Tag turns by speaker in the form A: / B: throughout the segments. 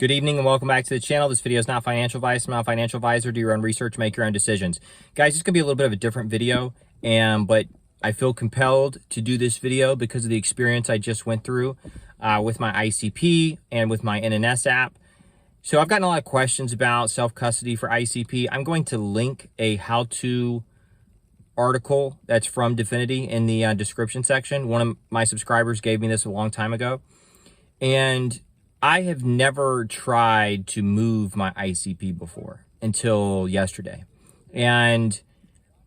A: Good evening and welcome back to the channel. This video is not financial advice. I'm not a financial advisor. Do your own research, make your own decisions. Guys, it's going to be a little bit of a different video, but I feel compelled to do this video because of the experience I just went through with my ICP and with my NNS app. So I've gotten a lot of questions about self-custody for ICP. I'm going to link a how-to article that's from Dfinity in the description section. One of my subscribers gave me this a long time ago. And I have never tried to move my ICP before until yesterday. And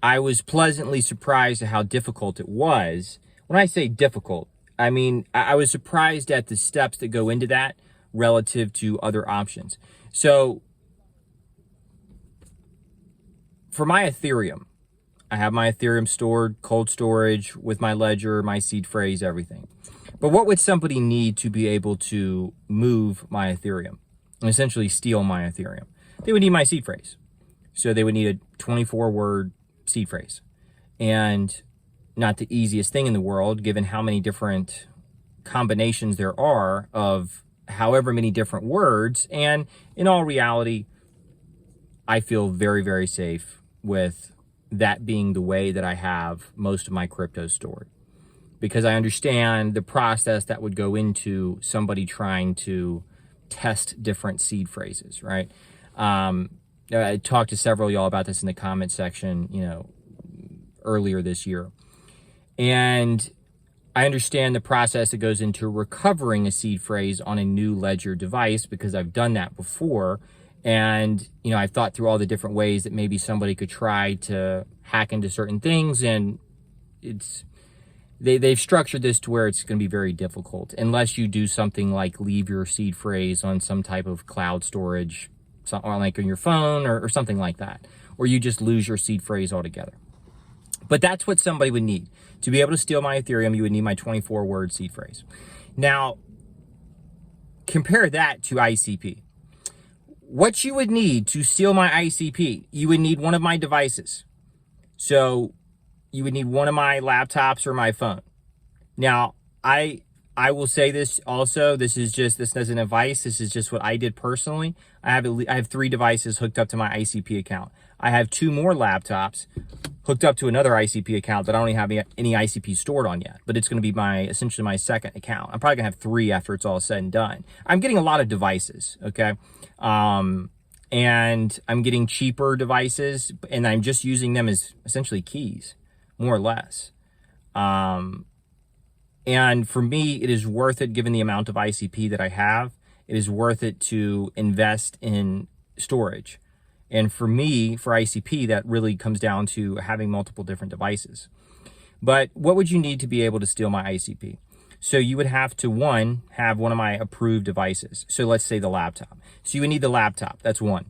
A: I was pleasantly surprised at how difficult it was. When I say difficult, I mean, I was surprised at the steps that go into that relative to other options. So for my Ethereum, I have my Ethereum stored, cold storage with my ledger, my seed phrase, everything. But what would somebody need to be able to move my Ethereum and essentially steal my Ethereum? They would need my seed phrase. So they would need a 24-word seed phrase. And not the easiest thing in the world, given how many different combinations there are of however many different words. And in all reality, I feel very, very safe with that being the way that I have most of my crypto stored, because I understand the process that would go into somebody trying to test different seed phrases, right? I talked to several of y'all about this in the comment section, earlier this year. And I understand the process that goes into recovering a seed phrase on a new ledger device, because I've done that before. And, I've thought through all the different ways that maybe somebody could try to hack into certain things. And they've structured this to where it's going to be very difficult unless you do something like leave your seed phrase on some type of cloud storage, or like on your phone or something like that, or you just lose your seed phrase altogether. But that's what somebody would need. To be able to steal my Ethereum, you would need my 24-word seed phrase. Now, compare that to ICP. What you would need to steal my ICP, you would need one of my devices. So you would need one of my laptops or my phone. Now, I will say this also, this isn't advice, this is just what I did personally. I have 3 devices hooked up to my ICP account. I have 2 more laptops hooked up to another ICP account that I don't even have any ICP stored on yet, but it's going to be essentially my second account. I'm probably going to have 3 after it's all said and done. I'm getting a lot of devices, okay? And I'm getting cheaper devices, and I'm just using them as essentially keys, more or less. And for me, it is worth it, given the amount of ICP that I have. It is worth it to invest in storage. And for me, for ICP, that really comes down to having multiple different devices. But what would you need to be able to steal my ICP? So you would have to, have one of my approved devices. So let's say the laptop. So you would need the laptop. That's 1.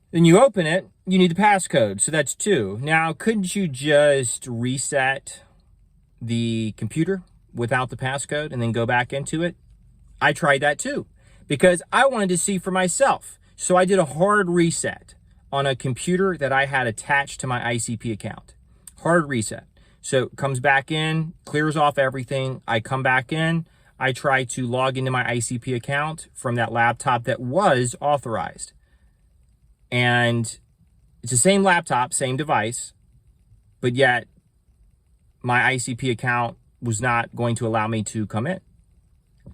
A: Then you open it, you need the passcode. So that's 2. Now, couldn't you just reset the computer without the passcode and then go back into it? I tried that too, because I wanted to see for myself. So I did a hard reset on a computer that I had attached to my ICP account. Hard reset. So it comes back in, clears off everything. I come back in. I try to log into my ICP account from that laptop that was authorized. And it's the same laptop, same device, but yet my ICP account was not going to allow me to come in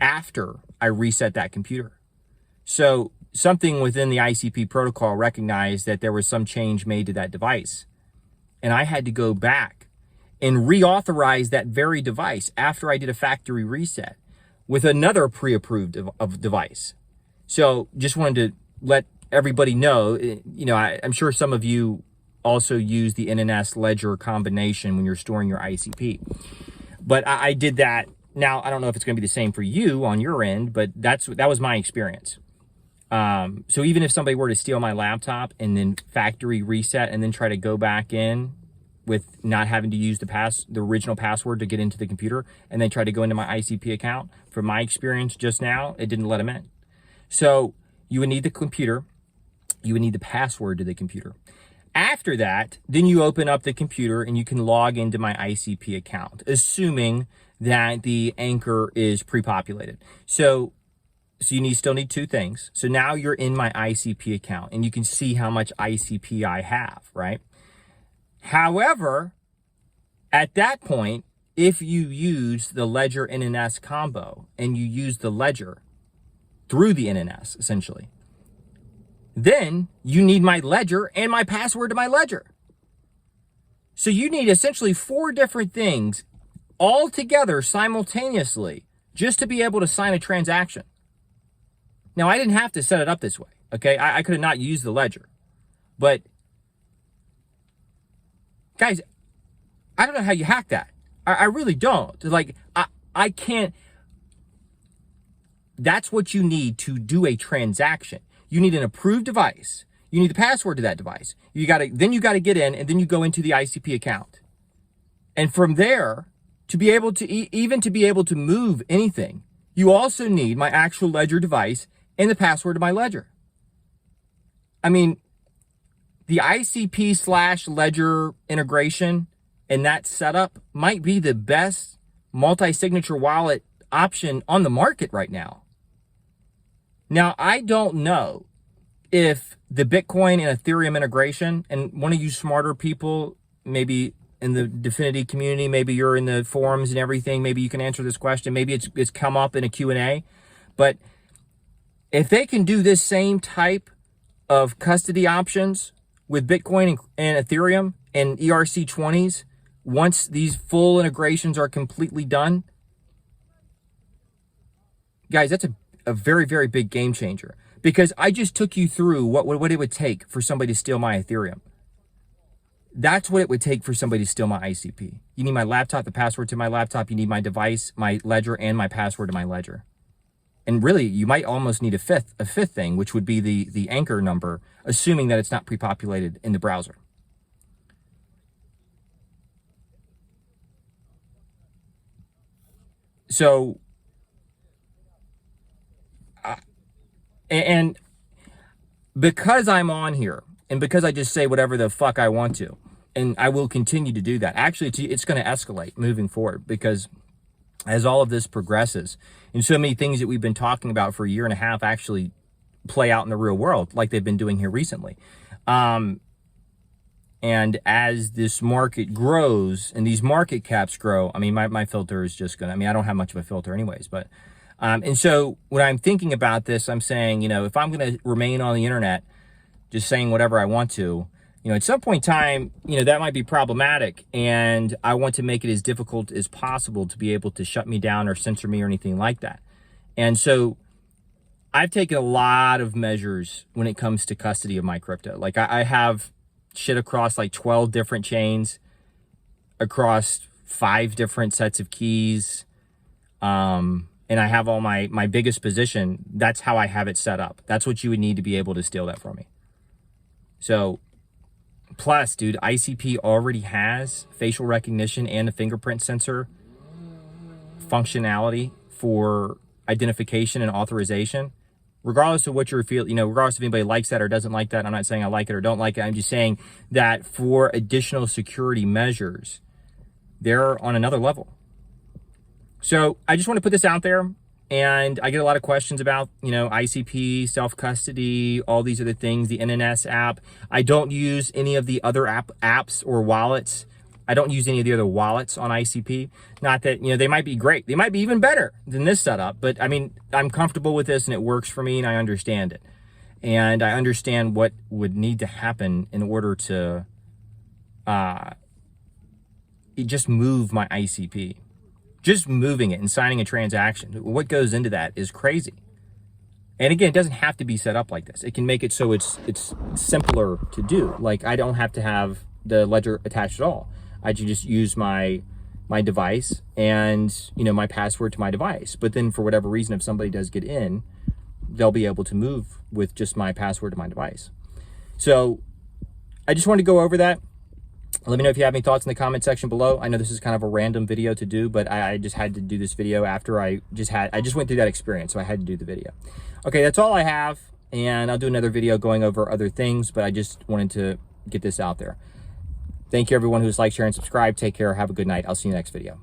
A: after I reset that computer. So something within the ICP protocol recognized that there was some change made to that device. And I had to go back and reauthorize that very device after I did a factory reset with another pre-approved device. So just wanted to let everybody know, I'm sure some of you also use the NNS ledger combination when you're storing your ICP. But I did that. Now, I don't know if it's going to be the same for you on your end, but that was my experience. So even if somebody were to steal my laptop and then factory reset and then try to go back in with not having to use the original password to get into the computer and then try to go into my ICP account, from my experience just now, it didn't let them in. So you would need the computer. You would need the password to the computer. After that, then you open up the computer and you can log into my ICP account, assuming that the anchor is pre-populated. So So you still need two things. So now you're in my ICP account and you can see how much ICP I have, right? However, at that point, if you use the Ledger NNS combo and you use the Ledger through the NNS, essentially, then you need my Ledger and my password to my Ledger. So you need essentially 4 different things all together simultaneously just to be able to sign a transaction. Now, I didn't have to set it up this way, okay? I could have not used the Ledger. But, guys, I don't know how you hack that. I really don't. Like, I can't. That's what you need to do a transaction. You need an approved device. You need the password to that device. Then you got to get in, and then you go into the ICP account. And from there, to be able to even to be able to move anything, you also need my actual Ledger device and the password to my Ledger. I mean, the ICP/Ledger integration and that setup might be the best multi-signature wallet option on the market right now. Now, I don't know if the Bitcoin and Ethereum integration, and one of you smarter people, maybe in the Dfinity community, maybe you're in the forums and everything, maybe you can answer this question. Maybe it's come up in a Q&A. But if they can do this same type of custody options with Bitcoin and Ethereum and ERC20s, once these full integrations are completely done, guys, that's a very, very big game changer. Because I just took you through what it would take for somebody to steal my Ethereum. That's what it would take for somebody to steal my ICP. You need my laptop, the password to my laptop. You need my device, my Ledger, and my password to my Ledger. And really, you might almost need a fifth thing, which would be the anchor number, assuming that it's not pre-populated in the browser. So, and because I'm on here, and because I just say whatever the fuck I want to, and I will continue to do that. Actually, it's going to escalate moving forward, because as all of this progresses, and so many things that we've been talking about for a year and a half actually play out in the real world, like they've been doing here recently. And as this market grows and these market caps grow, I mean, my filter is just going to, I mean, I don't have much of a filter anyways, but, and so when I'm thinking about this, I'm saying, you know, if I'm going to remain on the internet, just saying whatever I want to, you know, at some point in time, you know, that might be problematic. And I want to make it as difficult as possible to be able to shut me down or censor me or anything like that. And so I've taken a lot of measures when it comes to custody of my crypto. Like I have shit across like 12 different chains, across 5 different sets of keys. And I have all my biggest position. That's how I have it set up. That's what you would need to be able to steal that from me. So, plus, dude, ICP already has facial recognition and a fingerprint sensor functionality for identification and authorization. Regardless of what you feel, you know, regardless if anybody likes that or doesn't like that, I'm not saying I like it or don't like it. I'm just saying that for additional security measures, they're on another level. So I just want to put this out there. And I get a lot of questions about, you know, ICP, self-custody, all these other things, the NNS app. I don't use any of the other apps or wallets. I don't use any of the other wallets on ICP. Not that, you know, they might be great. They might be even better than this setup. But, I mean, I'm comfortable with this and it works for me and I understand it. And I understand what would need to happen in order to just move my ICP. Just moving it and signing a transaction. What goes into that is crazy. And again, it doesn't have to be set up like this. It can make it so it's simpler to do. Like I don't have to have the Ledger attached at all. I can just use my device and, you know, my password to my device. But then for whatever reason, if somebody does get in, they'll be able to move with just my password to my device. So I just wanted to go over that. Let me know if you have any thoughts in the comment section below. I know this is kind of a random video to do, but I just had to do this video after I just went through that experience, so I had to do the video. Okay, that's all I have, and I'll do another video going over other things, but I just wanted to get this out there. Thank you everyone who's liked, shared, and subscribed. Take care. Have a good night. I'll see you next video.